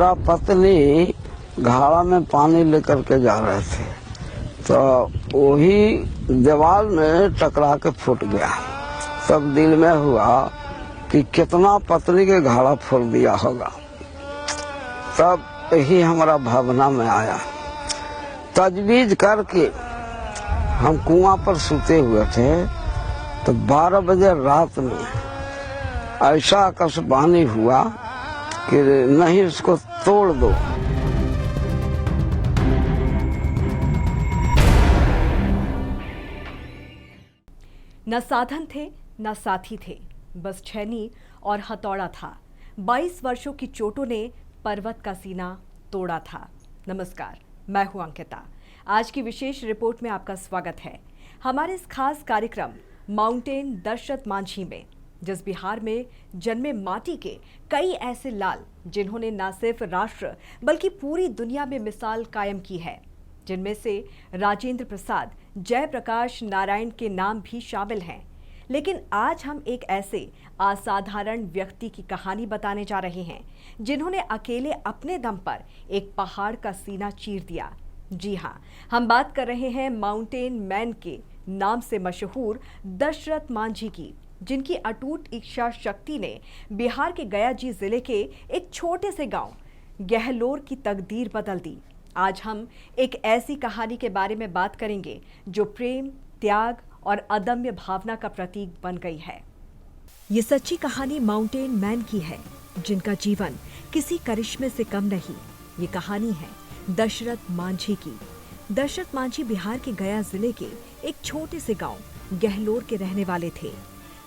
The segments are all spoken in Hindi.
मेरा पत्नी घाड़ा में पानी लेकर के जा रहे थे तो वही दीवार में टकरा के फूट गया। तब दिल में हुआ कि कितना पत्नी के घाड़ा फोड़ दिया होगा। तब यही हमारा भावना में आया। तजवीज करके हम कुआं पर सोते हुए थे तो 12 बजे रात में ऐसा आकाशवाणी हुआ कि नहीं, इसको तोड़ दो। न साधन थे न साथी थे, बस छैनी और हथौड़ा था। 22 वर्षों की चोटों ने पर्वत का सीना तोड़ा था। नमस्कार, मैं हूं अंकिता। आज की विशेष रिपोर्ट में आपका स्वागत है। हमारे इस खास कार्यक्रम माउंटेन दशरथ मांझी में, जिस बिहार में जन्मे माटी के कई ऐसे लाल जिन्होंने न सिर्फ राष्ट्र बल्कि पूरी दुनिया में मिसाल कायम की है, जिनमें से राजेंद्र प्रसाद, जयप्रकाश नारायण के नाम भी शामिल हैं। लेकिन आज हम एक ऐसे असाधारण व्यक्ति की कहानी बताने जा रहे हैं जिन्होंने अकेले अपने दम पर एक पहाड़ का सीना चीर दिया। जी हाँ, हम बात कर रहे हैं माउंटेन मैन के नाम से मशहूर दशरथ मांझी की, जिनकी अटूट इच्छा शक्ति ने बिहार के गयाजी जिले के एक छोटे से गांव गहलोर की तकदीर बदल दी। आज हम एक ऐसी कहानी के बारे में बात करेंगे जो प्रेम, त्याग और अदम्य भावना का प्रतीक बन गई है। ये सच्ची कहानी माउंटेन मैन की है, जिनका जीवन किसी करिश्मे से कम नहीं। ये कहानी है दशरथ मांझी की। दशरथ मांझी बिहार के गया जिले के एक छोटे से गांव गहलोर के रहने वाले थे।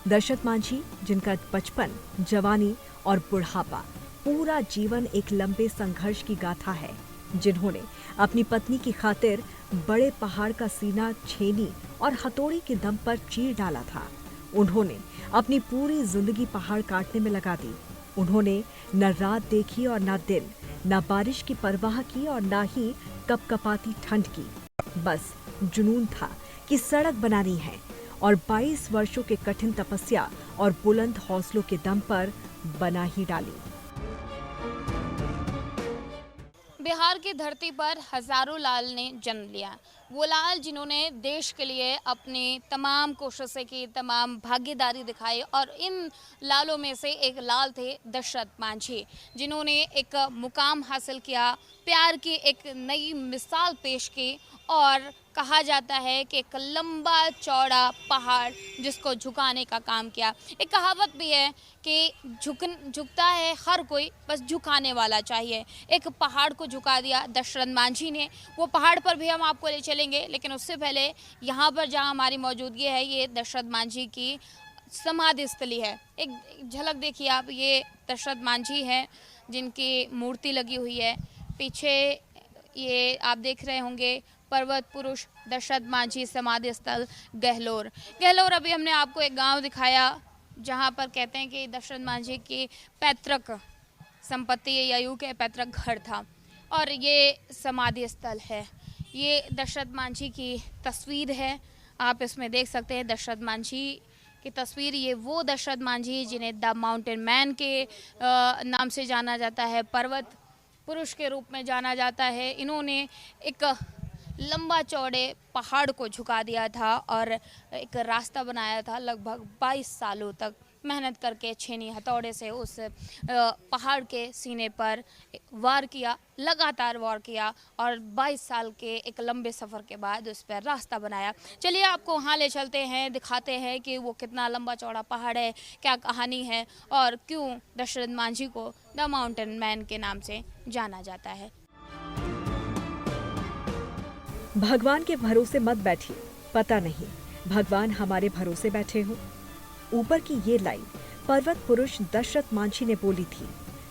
दशरथ मांझी, जिनका बचपन, जवानी और बुढ़ापा पूरा जीवन एक लंबे संघर्ष की गाथा है, जिन्होंने अपनी पत्नी की खातिर बड़े पहाड़ का सीना छेनी और हथौड़ी के दम पर चीर डाला था। उन्होंने अपनी पूरी जिंदगी पहाड़ काटने में लगा दी। उन्होंने न रात देखी और न दिन, न बारिश की परवाह की और न ही कपकपाती ठंड की। बस जुनून था कि सड़क बनानी है और 22 वर्षों के कठिन तपस्या और बुलंद हौसलों के दम पर बना ही डाली। बिहार की धरती पर हजारों लाल ने जन्म लिया। वो लाल जिन्होंने देश के लिए अपनी तमाम कोशिशें की, तमाम भागीदारी दिखाई, और इन लालों में से एक लाल थे दशरथ मांझी, जिन्होंने एक मुकाम हासिल किया, प्यार की एक नई मिसाल पेश की और कहा जाता है कि एक लंबा चौड़ा पहाड़ जिसको झुकाने का काम किया। एक कहावत भी है कि झुकता है हर कोई, बस झुकाने वाला चाहिए। एक पहाड़ को झुका दिया दशरथ मांझी ने। वो पहाड़ पर भी हम आपको ले चलेंगे, लेकिन उससे पहले यहाँ पर जहाँ हमारी मौजूदगी है, ये दशरथ मांझी की समाधि स्थली है। एक झलक देखिए आप, ये दशरथ मांझी है जिनकी मूर्ति लगी हुई है। पीछे ये आप देख रहे होंगे पर्वत पुरुष दशरथ मांझी समाधि स्थल गहलोर। गहलोर अभी हमने आपको एक गांव दिखाया जहां पर कहते हैं कि दशरथ मांझी की पैतृक संपत्ति या यूं के पैतृक घर था, और ये समाधि स्थल है। ये दशरथ मांझी की तस्वीर है, आप इसमें देख सकते हैं दशरथ मांझी की तस्वीर। ये वो दशरथ मांझी जिन्हें द माउंटेन मैन के नाम से जाना जाता है, पर्वत पुरुष के रूप में जाना जाता है। इन्होंने एक लंबा चौड़े पहाड़ को झुका दिया था और एक रास्ता बनाया था। लगभग 22 सालों तक मेहनत करके छेनी हथौड़े से उस पहाड़ के सीने पर वार किया, लगातार वार किया, और 22 साल के एक लंबे सफ़र के बाद उस पर रास्ता बनाया। चलिए आपको वहाँ ले चलते हैं, दिखाते हैं कि वो कितना लंबा चौड़ा पहाड़ है, क्या कहानी है और क्यों दशरथ मांझी को द माउंटेन मैन के नाम से जाना जाता है। भगवान के भरोसे मत बैठिए, पता नहीं भगवान हमारे भरोसे बैठे हो। ऊपर की ये लाइन पर्वत पुरुष दशरथ मांझी ने बोली थी।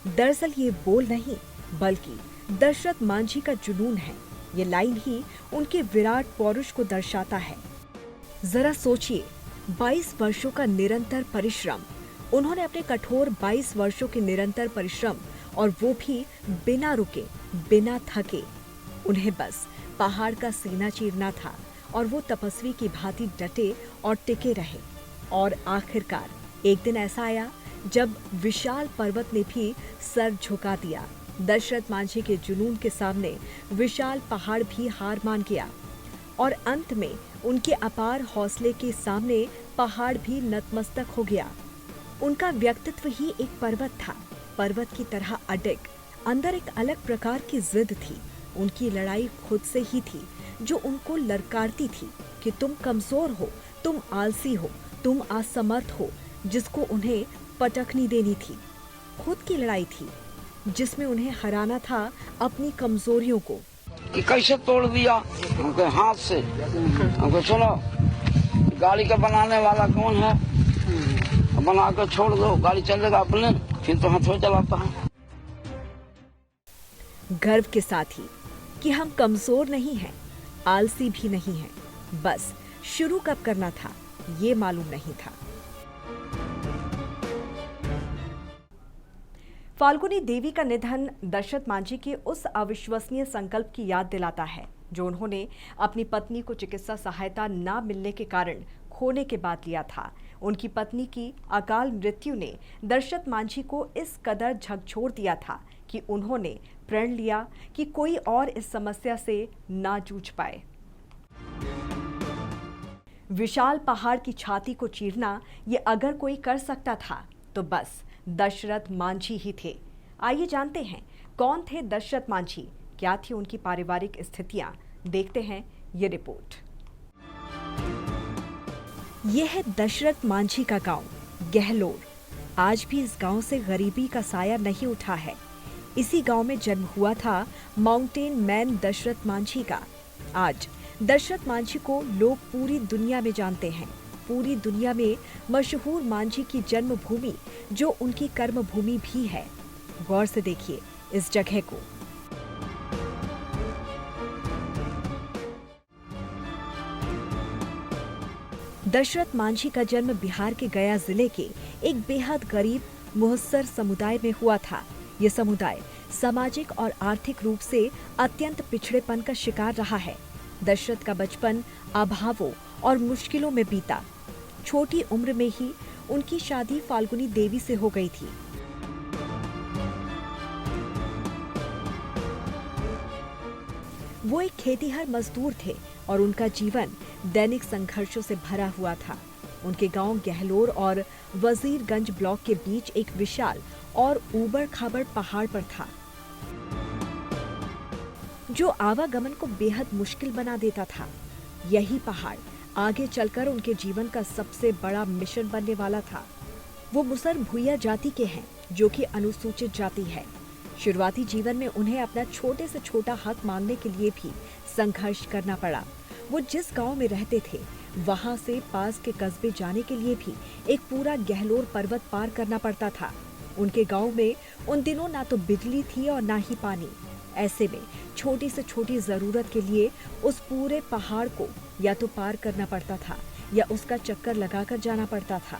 दरअसल ये बोल नहीं, बल्कि दशरथ मांझी का जुनून है। ये लाइन ही उनके विराट पौरुष को दर्शाता है। जरा सोचिए, 22 वर्षों का निरंतर परिश्रम। उन्होंने अपने कठोर 22 वर्षों के निरंतर परिश्रम, और वो भी बिना रुके, बिना थके। उन्हें बस पहाड़ का सीना चीरना था और वो तपस्वी की भांति डटे और टिके रहे। और आखिरकार एक दिन ऐसा आया जब विशाल पर्वत ने भी सर झुका दिया दशरथ मांझी के जुनून के सामने विशाल पहाड़ भी हार मान गया और अंत में उनके अपार हौसले के सामने पहाड़ भी नतमस्तक हो गया। उनका व्यक्तित्व ही एक पर्वत था, पर्वत की तरह अडिग। अंदर एक अलग प्रकार की जिद थी। उनकी लड़ाई खुद से ही थी, जो उनको ललकारती थी कि तुम कमजोर हो, तुम आलसी हो, तुम असमर्थ हो, जिसको उन्हें पटकनी देनी थी। खुद की लड़ाई थी जिसमें उन्हें हराना था अपनी कमजोरियों को। कि कैसे तोड़ दिया हमको हाथ से। हमको सुनो, गाड़ी का बनाने वाला कौन है, बना कर छोड़ दो, गाड़ी चलेगा अपने, फिर तो हाथ में चलाता है। गर्व के साथ ही कि हम कमजोर नहीं हैं, आलसी भी नहीं हैं, बस शुरू कब करना था ये मालूम नहीं था। फाल्गुनी देवी का निधन दशरथ मांझी के उस अविश्वसनीय संकल्प की याद दिलाता है जो उन्होंने अपनी पत्नी को चिकित्सा सहायता न मिलने के कारण खोने के बाद लिया था। उनकी पत्नी की अकाल मृत्यु ने दशरथ मांझी को इस कदर झकझोर दिया था कि उन्होंने प्रण लिया कि कोई और इस समस्या से ना जूझ पाए। विशाल पहाड़ की छाती को चीरना ये अगर कोई कर सकता था तो बस दशरथ मांझी ही थे। आइए जानते हैं कौन थे दशरथ मांझी, क्या थी उनकी पारिवारिक स्थितियां। देखते हैं ये रिपोर्ट। यह है दशरथ मांझी का गांव गहलोर। आज भी इस गांव से गरीबी का साया नहीं उठा है। इसी गांव में जन्म हुआ था माउंटेन मैन दशरथ मांझी का। आज दशरथ मांझी को लोग पूरी दुनिया में जानते हैं। पूरी दुनिया में मशहूर मांझी की जन्मभूमि जो उनकी कर्मभूमि भी है। गौर से देखिए इस जगह को। दशरथ मांझी का जन्म बिहार के गया जिले के एक बेहद गरीब मुहस्सर समुदाय में हुआ था। यह समुदाय सामाजिक और आर्थिक रूप से अत्यंत पिछड़ेपन का शिकार रहा है। दशरथ का बचपन अभावों और मुश्किलों में बीता। छोटी उम्र में ही उनकी शादी फाल्गुनी देवी से हो गई थी। वो एक खेतीहर मजदूर थे और उनका जीवन दैनिक संघर्षों से भरा हुआ था। उनके गांव गहलोर और वजीरगंज ब्लॉक के बीच एक विशाल और ऊबड़-खाबड़ पहाड़ पर था, जो आवागमन को बेहद मुश्किल बना देता था। यही पहाड़ आगे चलकर उनके जीवन का सबसे बड़ा मिशन बनने वाला था। वो मुसर भुइया जाति के हैं, जो कि अनुसूचित जाति है। शुरुआती जीवन में उन्हें अपना छोटे से छोटा हक मांगने के लिए भी संघर्ष करना पड़ा। वो जिस गांव में रहते थे वहां से पास के कस्बे जाने के लिए भी एक पूरा गहलोर पर्वत पार करना पड़ता था। उनके गांव में उन दिनों ना तो बिजली थी और ना ही पानी। ऐसे में छोटी से छोटी जरूरत के लिए उस पूरे पहाड़ को या तो पार करना पड़ता था या उसका चक्कर लगाकर जाना पड़ता था।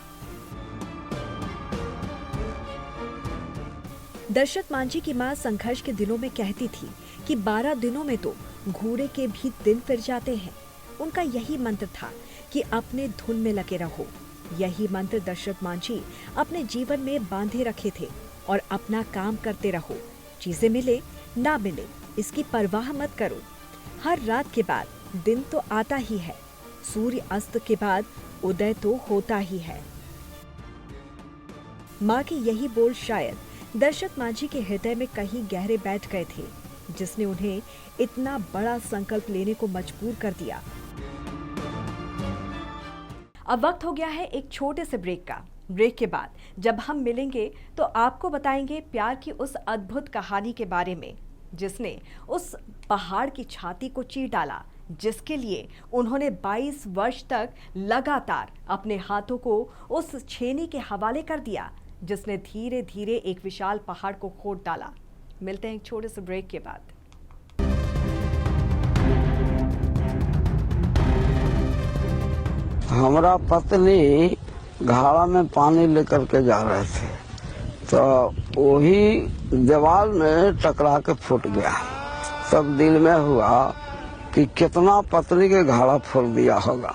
दशरथ मांझी की मां संघर्ष के दिनों में कहती थी कि 12 दिनों में तो घोड़े के भी दिन फिर जाते हैं। उनका यही मंत्र था कि अपने धुन में लगे रहो। यही मंत्र दशरथ मांझी अपने जीवन में बांधे रखे थे और अपना काम करते रहो। चीजें मिले ना मिले इसकी परवाह मत करो। हर रात के बाद दिन तो आता ही है, सूर्य अस्त के बाद उदय तो होता ही है। माँ के यही बोल शायद दशरथ मांझी के हृदय में कहीं गहरे बैठ गए थे, जिसने उन्हें इतना बड़ा संकल्प लेने को मजबूर कर दिया। अब वक्त हो गया है एक छोटे से ब्रेक का। ब्रेक के बाद जब हम मिलेंगे तो आपको बताएंगे प्यार की उस अद्भुत कहानी के बारे में जिसने उस पहाड़ की छाती को चीर डाला, जिसके लिए उन्होंने 22 वर्ष तक लगातार अपने हाथों को उस छेनी के हवाले कर दिया, जिसने धीरे धीरे एक विशाल पहाड़ को खोद डाला। मिलते हैं एक छोटे से ब्रेक के बाद। हमारा पत्नी घाड़ा में पानी लेकर के जा रहे थे तो वही दीवार में टकरा के फूट गया। तब दिल में हुआ कि कितना पत्नी के घाड़ा फोड़ दिया होगा।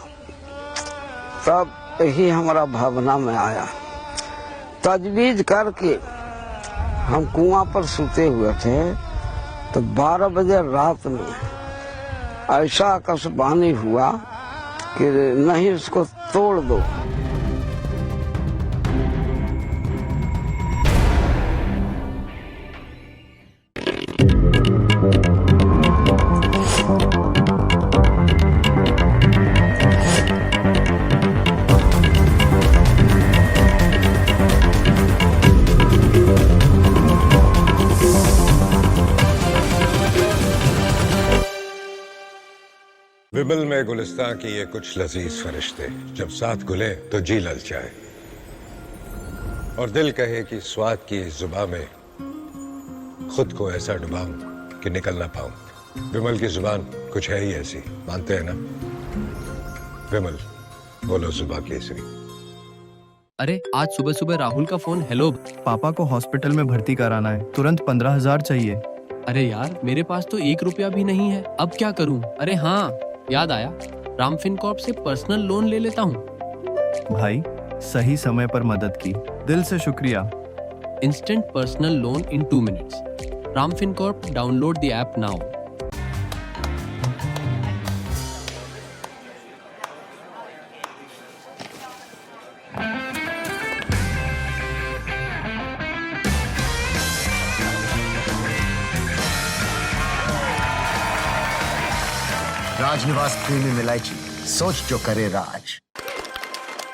तब यही हमारा भावना में आया, तजवीज करके हम कुआं पर सोते हुए थे तो 12 बजे रात में ऐसा आकाशवाणी हुआ कि नहीं इसको तोड़ दो। विमल में गुलिस्तां की ये कुछ लजीज फरिश्ते जब साथ घुले तो जी ललचाए और दिल कहे कि स्वाद की इस जुबान में खुद को ऐसा डुबाऊं कि निकल ना पाऊं। विमल की जुबान कुछ है ही ऐसी, मानते हैं ना? विमल, बोलो जुबां केसरी। अरे आज सुबह सुबह राहुल का फोन। हेलो पापा को हॉस्पिटल में भर्ती कराना है, तुरंत 15,000 चाहिए। अरे यार मेरे पास तो 1 रुपया भी नहीं है, अब क्या करूं? अरे हाँ याद आया, राम फिनकॉर्प से पर्सनल लोन ले लेता हूं। भाई सही समय पर मदद की, दिल से शुक्रिया। Instant personal loan in 2 minutes. Ram Fincorp, download the app now. Rajnivas premium इलायची, सोच जो करे राज।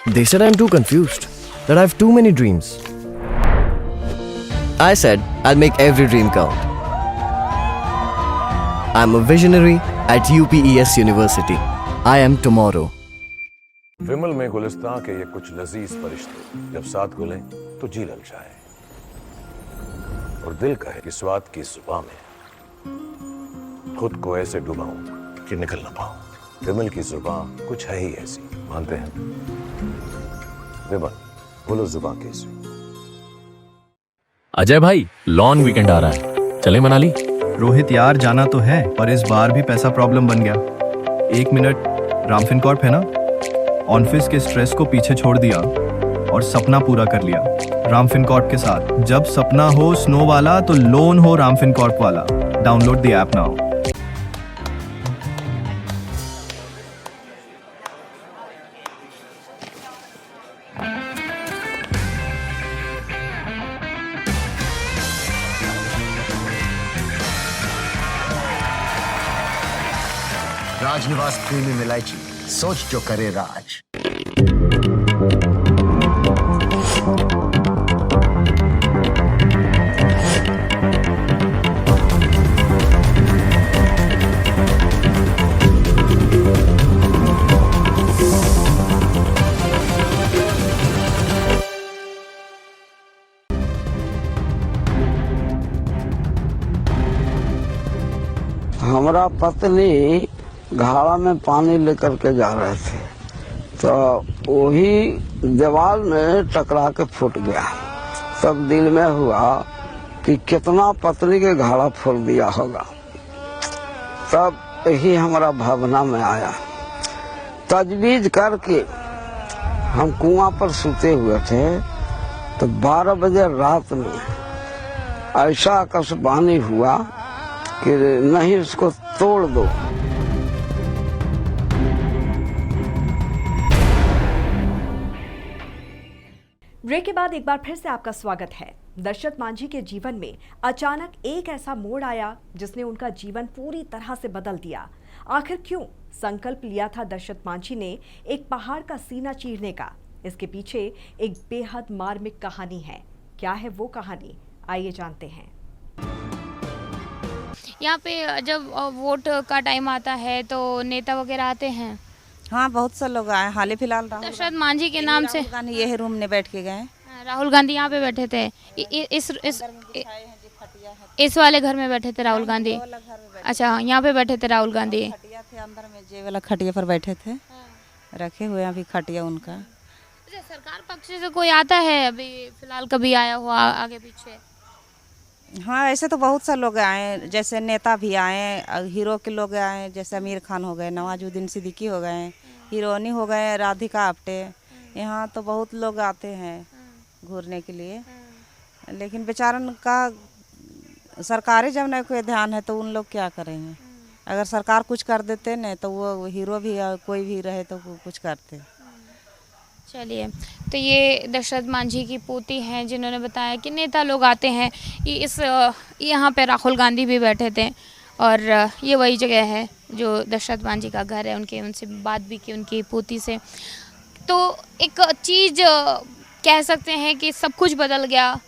They said I'm too confused, that I have too many dreams. I said I'll make every dream count. I'm a visionary at UPES University. I am tomorrow. विमल में गुलिस्तां के ये कुछ लजीज फरिश्ते जब साथ घुले तो जी ललचाए और दिल कहे कि स्वाद की जुबान में खुद को ऐसे डुबाऊं कि निकल ना पाऊं। विमल की जुबान कुछ है ही ऐसी, मानते हैं? विमल, बोलो जुबां केसरी। अजय भाई, लॉन्ग वीकेंड आ रहा है, चले मनाली? रोहित यार जाना तो है, पर इस बार भी पैसा प्रॉब्लम बन गया। 1 मिनट, राम फिनकॉर्प है ना? ऑफिस के स्ट्रेस को पीछे छोड़ दिया और सपना पूरा कर लिया राम फिनकॉर्प के साथ। जब सपना हो स्नो वाला तो लोन हो राम फिनकॉर्प वाला। Download the app now. Rajnivas premium इलायची, सोच जो करे राज। हमारा पत्नी घाड़ा में पानी लेकर के जा रहे थे तो वही दीवार में टकरा के फूट गया। तब दिल में हुआ कि कितना पत्नी के घाड़ा फोड़ दिया होगा। तब यही हमारा भावना में आया। तजवीज करके हम कुआं पर सोते हुए थे तो 12 बजे रात में ऐसा आकाशवाणी हुआ कि नहीं इसको तोड़ दो। ब्रेक के बाद एक बार फिर से आपका स्वागत है। दशरथ मांझी के जीवन में अचानक एक ऐसा मोड़ आया जिसने उनका जीवन पूरी तरह से बदल दिया। आखिर क्यों संकल्प लिया था दशरथ मांझी ने एक पहाड़ का सीना चीरने का? इसके पीछे एक बेहद मार्मिक कहानी है। क्या है वो कहानी, आइए जानते हैं। यहाँ पे जब वोट का टाइम आता है तो नेता वगैरह आते हैं? हाँ, बहुत से लोग आए। हाल ही फिलहाल दशरथ मांझी के नाम से ये रूम में बैठ के गए। राहुल गांधी यहाँ पे बैठे थे। इस वाले घर में बैठे थे राहुल गांधी। अच्छा, यहाँ पे बैठे थे राहुल गांधी। खटिया थे अंदर में, जे वाला खटिया पर बैठे थे। रखे हुए अभी खटिया उनका। अच्छा, सरकार पक्ष से कोई आता है अभी फिलहाल? कभी आया हुआ आगे पीछे? हाँ, ऐसे तो बहुत से लोग आए, जैसे नेता भी आए, हीरो के लोग आए, जैसे आमिर खान हो गए, नवाजुद्दीन सिद्दीकी हो गए, हीरोइनी हो गए राधिका आप्टे। यहाँ तो बहुत लोग आते हैं घूरने के लिए। लेकिन बेचारन का सरकारी जब नहीं कोई ध्यान है तो उन लोग क्या करेंगे। अगर सरकार कुछ कर देते न तो वो हीरो भी कोई भी रहे तो कुछ करते। चलिए, तो ये दशरथ मांझी की पोती हैं जिन्होंने बताया कि नेता लोग आते हैं। यहाँ पे राहुल गांधी भी बैठे थे और ये वही जगह है जो दशरथ मांझी का घर है। उनसे बात भी की उनकी पोती से। तो एक चीज़ कह सकते हैं कि सब कुछ बदल गया।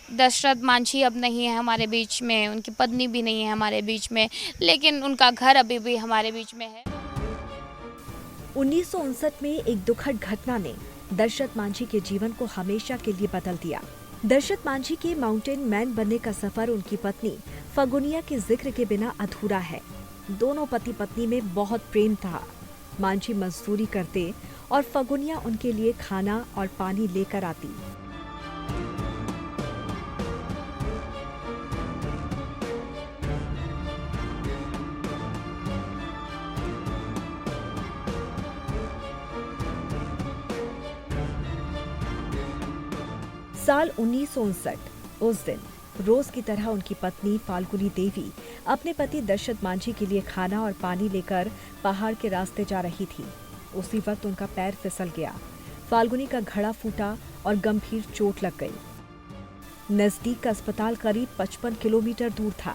दशरथ मांझी अब नहीं है हमारे बीच में, उनकी पत्नी भी नहीं है हमारे बीच में, लेकिन उनका घर अभी भी हमारे बीच में है। 1959 में एक दुखद घटना ने दशरथ मांझी के जीवन को हमेशा के लिए बदल दिया। दशरथ मांझी के माउंटेन मैन बनने का सफर उनकी पत्नी फगुनिया के जिक्र के बिना अधूरा है। दोनों पति पत्नी में बहुत प्रेम था। मांझी मजदूरी करते और फगुनिया उनके लिए खाना और पानी लेकर आती। साल 1959 उस दिन रोज की तरह उनकी पत्नी फाल्गुनी देवी अपने पति दशरथ मांझी के लिए खाना और पानी लेकर पहाड़ के रास्ते जा रही थी। उसी वक्त उनका पैर फिसल गया। फाल्गुनी का घड़ा फूटा और गंभीर चोट लग गई। नजदीक का अस्पताल करीब 55 किलोमीटर दूर था।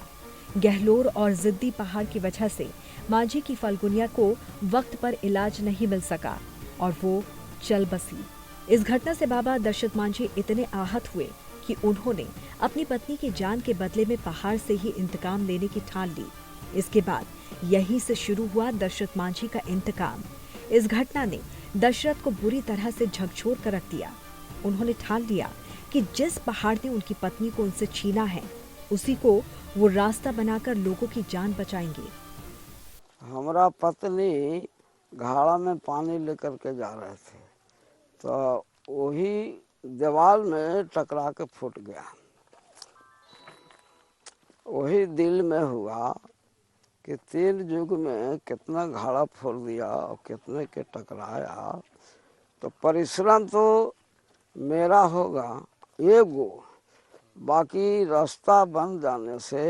गहलोर और जिद्दी पहाड़ की वजह से मांझी की फाल्गुनिया को वक्त पर इलाज नहीं मिल सका और वो चल बसी। इस घटना से बाबा दशरथ मांझी इतने आहत हुए कि उन्होंने अपनी पत्नी की जान के बदले में पहाड़ से ही इंतकाम लेने की ठान ली। इसके बाद यहीं से शुरू हुआ दशरथ मांझी का इंतकाम। इस घटना ने दशरथ को बुरी तरह से झकझोर कर रख दिया। उन्होंने ठान लिया कि जिस पहाड़ ने उनकी पत्नी को उनसे छीना है, उसी को वो रास्ता बनाकर लोगों की जान बचाएंगे। हमारा पत्नी घाड़ा में पानी लेकर के जा रहे थे तो वही दीवार में टकरा के फूट गया। वही दिल में हुआ कि तीन युग में कितना घाड़ा फोड़ दिया और कितने के टकराया, तो परिश्रम तो मेरा होगा एगो, बाकी रास्ता बन जाने से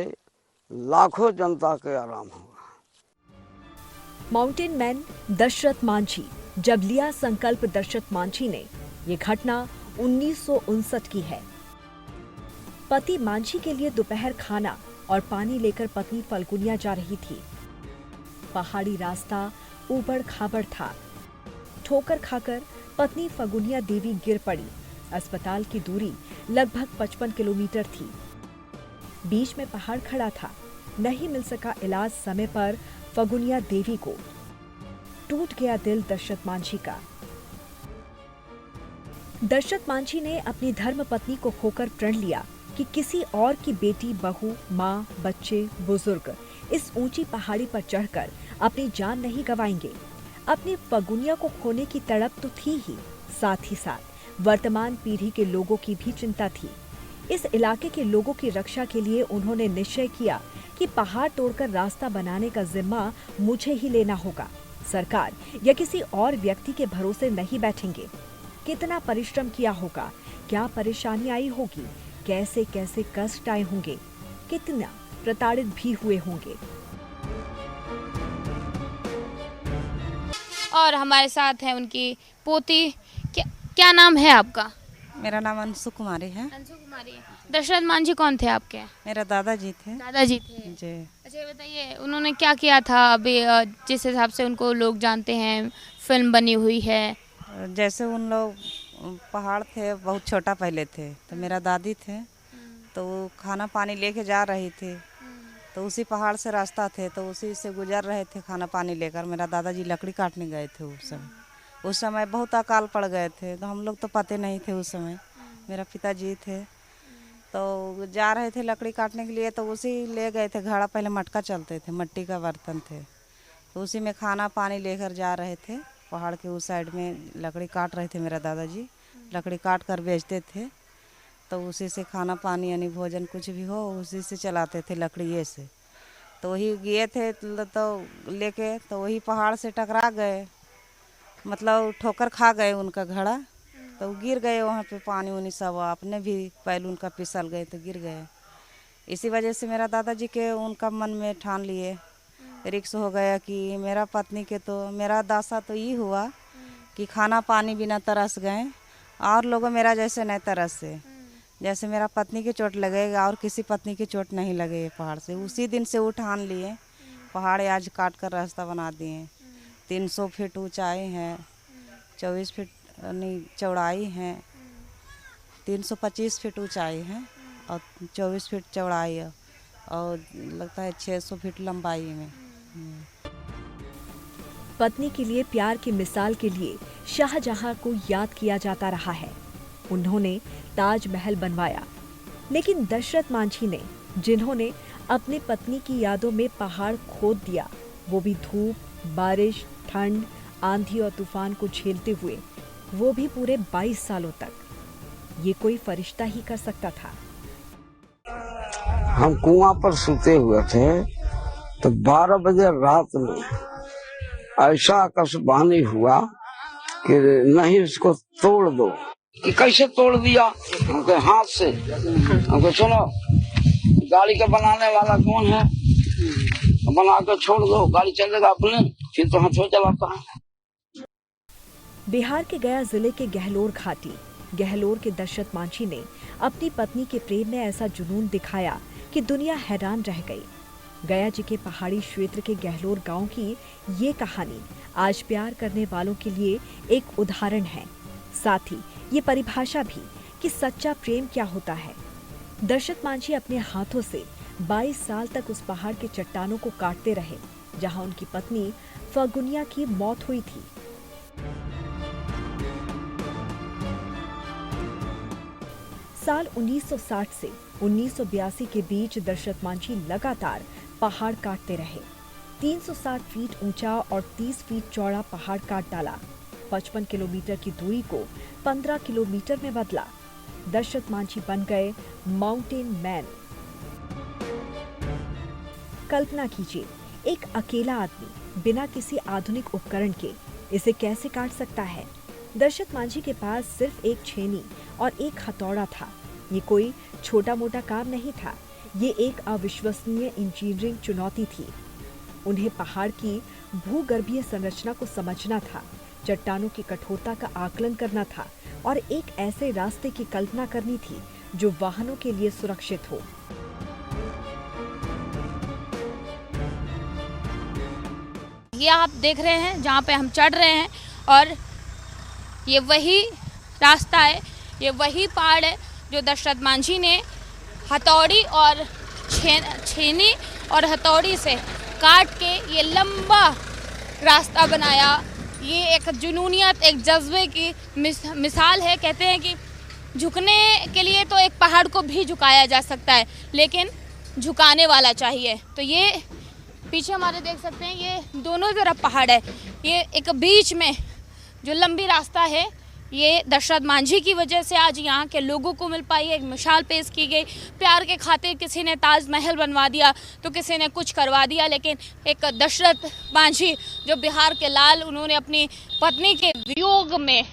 लाखों जनता के आराम होगा। माउंटेन मैन दशरथ मांझी जब लिया संकल्प दशरथ मांझी ने, ये घटना 1959 की है। पति मांझी के लिए दोपहर खाना और पानी लेकर पत्नी फाल्गुनिया जा रही थी। पहाड़ी रास्ता ऊबड़ खाबड़ था। ठोकर खाकर पत्नी फाल्गुनिया देवी गिर पड़ी। अस्पताल की दूरी लगभग 55 किलोमीटर थी। बीच में पहाड़ खड़ा था। नहीं मिल सका इलाज समय पर फाल्गुनिया देवी को। टूट गया दिल दशरथ मांझी का। दशरथ मांझी ने अपनी धर्म पत्नी को खोकर प्रण लिया कि किसी और की बेटी, बहू, माँ, बच्चे, बुजुर्ग इस ऊंची पहाड़ी पर चढ़कर अपनी जान नहीं गंवाएंगे। अपनी फाल्गुनिया को खोने की तड़प तो थी ही, साथ ही साथ वर्तमान पीढ़ी के लोगों की भी चिंता थी। इस इलाके के लोगों की रक्षा के लिए उन्होंने निश्चय किया कि पहाड़ तोड़कर रास्ता बनाने का जिम्मा मुझे ही लेना होगा। सरकार या किसी और व्यक्ति के भरोसे नहीं बैठेंगे। कितना परिश्रम किया होगा, क्या परेशानी आई होगी, कैसे कैसे कष्ट आए होंगे, कितना प्रताड़ित भी हुए होंगे। और हमारे साथ है उनकी पोती। क्या नाम है आपका? मेरा नाम अंशु कुमारी है। अंशु कुमारी। दशरथ मांझी कौन थे आपके? मेरा दादाजी थे। दादाजी थे जी। अच्छा, ये बताइए उन्होंने क्या किया था? अभी जिस हिसाब से उनको लोग जानते हैं, फिल्म बनी हुई है। जैसे उन लोग पहाड़ थे, बहुत छोटा पहले थे, तो मेरा दादी थे, तो वो खाना पानी लेके जा रही थी, तो उसी पहाड़ से रास्ता थे, तो उसी से गुजर रहे थे खाना पानी लेकर। मेरा दादाजी लकड़ी काटने गए थे उस समय बहुत अकाल पड़ गए थे, तो हम लोग तो पते नहीं थे उस समय। मेरा पिताजी थे, तो जा रहे थे लकड़ी काटने के लिए, तो उसी ले गए थे घड़ा। पहले मटका चलते थे, मिट्टी का बर्तन थे, तो उसी में खाना पानी लेकर जा रहे थे। पहाड़ के उस साइड में लकड़ी काट रहे थे मेरा दादाजी, लकड़ी काट कर बेचते थे, तो उसी से खाना पानी यानी भोजन कुछ भी हो उसी से चलाते थे, लकड़िए से। तो वही गए थे तो लेके, तो वही पहाड़ से टकरा गए, मतलब ठोकर खा गए उनका घड़ा, तो गिर गए वहाँ पे, पानी उनी सब अपने भी पैर उनका फिसल गए तो गिर गए। इसी वजह से मेरा दादाजी के उनका मन में ठान लिए, रिक्स हो गया कि मेरा पत्नी के तो मेरा दासा तो ये हुआ कि खाना पानी बिना तरस गए और लोगों मेरा जैसे नहीं तरसे, जैसे मेरा पत्नी की चोट लगेगा और किसी पत्नी की चोट नहीं लगे ये पहाड़ से। उसी दिन से वो ठान लिए, पहाड़ आज काट कर रास्ता बना दिए। 300 फीट ऊंचाई है, 24 फीट नहीं चौड़ाई है, 325 फीट ऊंचाई है और 24 फीट चौड़ाई है और लगता है 600 फीट लंबाई में। पत्नी के लिए प्यार की मिसाल के लिए शाहजहां को याद किया जाता रहा है। उन्होंने ताजमहल बनवाया, लेकिन दशरथ मांझी ने, जिन्होंने अपनी पत्नी की यादों में पहाड़ खोद दिया, वो भी धूप, बारिश, ठंड, आंधी और तूफान को झेलते हुए, वो भी पूरे 22 सालों तक। ये कोई फरिश्ता ही कर सकता था। हम कुआं पर सोते हुए थे तो 12 बजे रात में ऐसा आकाशवाणी हुआ कि नहीं इसको तोड़ दो। कि कैसे तोड़ दिया? हमके हाथ से। हमको सुनो, गाड़ी का बनाने वाला कौन है? बना के छोड़ दो, गाड़ी चलेगा अपने, फिर तो हाथों चलाता है। बिहार के गया जिले के गहलोर घाटी, गहलोर के दशरथ मांझी ने अपनी पत्नी के प्रेम में ऐसा जुनून दिखाया कि दुनिया हैरान रह गई। गया जी के पहाड़ी क्षेत्र के गहलोर गांव की ये कहानी आज प्यार करने वालों के लिए एक उदाहरण है, साथ ही ये परिभाषा भी कि सच्चा प्रेम क्या होता है। दशरथ मांझी अपने हाथों से 22 साल तक उस पहाड़ के चट्टानों को काटते रहे जहां उनकी पत्नी फगुनिया की मौत हुई थी। साल 1960 से 1982 के बीच दशरथ मांझी लगातार पहाड़ काटते रहे। 360 फीट ऊंचा और 30 फीट चौड़ा पहाड़ काट डाला। 55 किलोमीटर की दूरी को 15 किलोमीटर में बदला। दशरथ मांझी बन गए माउंटेन मैन। कल्पना कीजिए, एक अकेला आदमी बिना किसी आधुनिक उपकरण के इसे कैसे काट सकता है। दशरथ मांझी के पास सिर्फ एक छेनी और एक हथौड़ा था। ये कोई छोटा मोटा काम नहीं था, ये एक अविश्वसनीय इंजीनियरिंग चुनौती थी। उन्हें पहाड़ की भूगर्भीय संरचना को समझना था, चट्टानों की कठोरता का आकलन करना था और एक ऐसे रास्ते की कल्पना करनी थी जो वाहनों के लिए सुरक्षित हो। ये आप देख रहे हैं जहाँ पे हम चढ़ रहे हैं और ये वही रास्ता है, ये वही पहाड़ है जो दशरथ मांझी ने हथौड़ी और छेनी और हथौड़ी से काट के ये लंबा रास्ता बनाया। ये एक जुनूनियत, एक जज्बे की मिसाल है। कहते हैं कि झुकने के लिए तो एक पहाड़ को भी झुकाया जा सकता है, लेकिन झुकाने वाला चाहिए। तो ये पीछे हमारे देख सकते हैं, ये दोनों तरफ पहाड़ है। ये एक बीच में जो लंबी रास्ता है, ये दशरथ मांझी की वजह से आज यहाँ के लोगों को मिल पाई है। एक मिसाल पेश की गई। प्यार के खातिर किसी ने ताजमहल बनवा दिया तो किसी ने कुछ करवा दिया, लेकिन एक दशरथ मांझी जो बिहार के लाल, उन्होंने अपनी पत्नी के वियोग में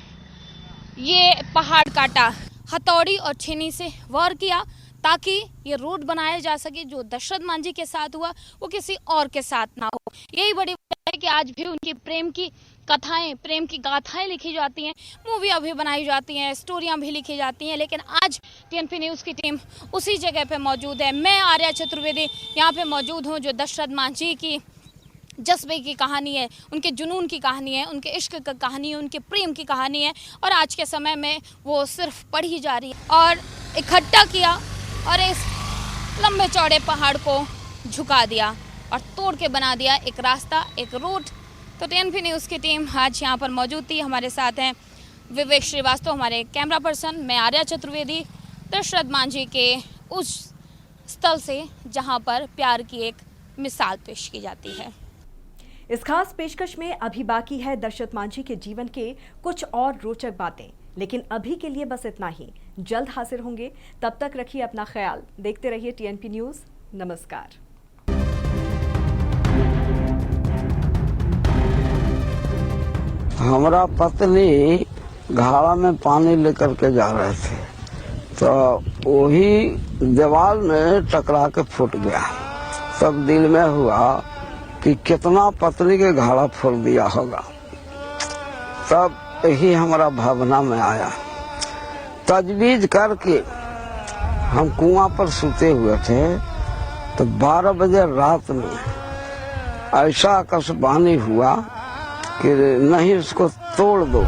ये पहाड़ काटा, हथौड़ी और छेनी से वार किया ताकि ये रोड बनाया जा सके। जो दशरथ मांझी के साथ हुआ वो किसी और के साथ ना हो। यही बड़ी बात है कि आज भी उनकी प्रेम की कथाएं, प्रेम की गाथाएं लिखी जाती हैं, मूवियाँ भी बनाई जाती हैं, स्टोरियाँ भी लिखी जाती हैं, लेकिन आज टीएनपी न्यूज़ की टीम उसी जगह पे मौजूद है। मैं आर्या चतुर्वेदी यहाँ पे मौजूद हूँ, जो दशरथ मांझी की जज्बे की कहानी है, उनके जुनून की कहानी है, उनके इश्क की कहानी है, उनके प्रेम की कहानी है और आज के समय में वो सिर्फ पढ़ी जा रही है। और इकट्ठा किया और इस लंबे चौड़े पहाड़ को झुका दिया और तोड़ के बना दिया एक रास्ता, एक रूट। तो टीएनपी न्यूज़ की टीम आज यहाँ पर मौजूद थी। हमारे साथ हैं विवेक श्रीवास्तव, हमारे कैमरा पर्सन, मैं आर्या चतुर्वेदी, दशरथ मांझी के उस स्थल से जहाँ पर प्यार की एक मिसाल पेश की जाती है। इस खास पेशकश में अभी बाकी है दशरथ मांझी के जीवन के कुछ और रोचक बातें, लेकिन अभी के लिए बस इतना ही। जल्द हाजिर होंगे, तब तक रखिए अपना ख्याल। देखते रहिए टीएनपी न्यूज़। नमस्कार। हमारा पत्नी घाड़ा में पानी लेकर के जा रहे थे, तो वही दीवार में टकरा के फूट गया। तब दिल में हुआ कि कितना पतली के घाड़ा फोड़ दिया होगा। तब यही हमारा भावना में आया, तजवीज करके हम कुआं पर सूते हुए थे, तो 12 बजे रात में ऐसा आकाशवाणी हुआ कि नहीं इसको तोड़ दो।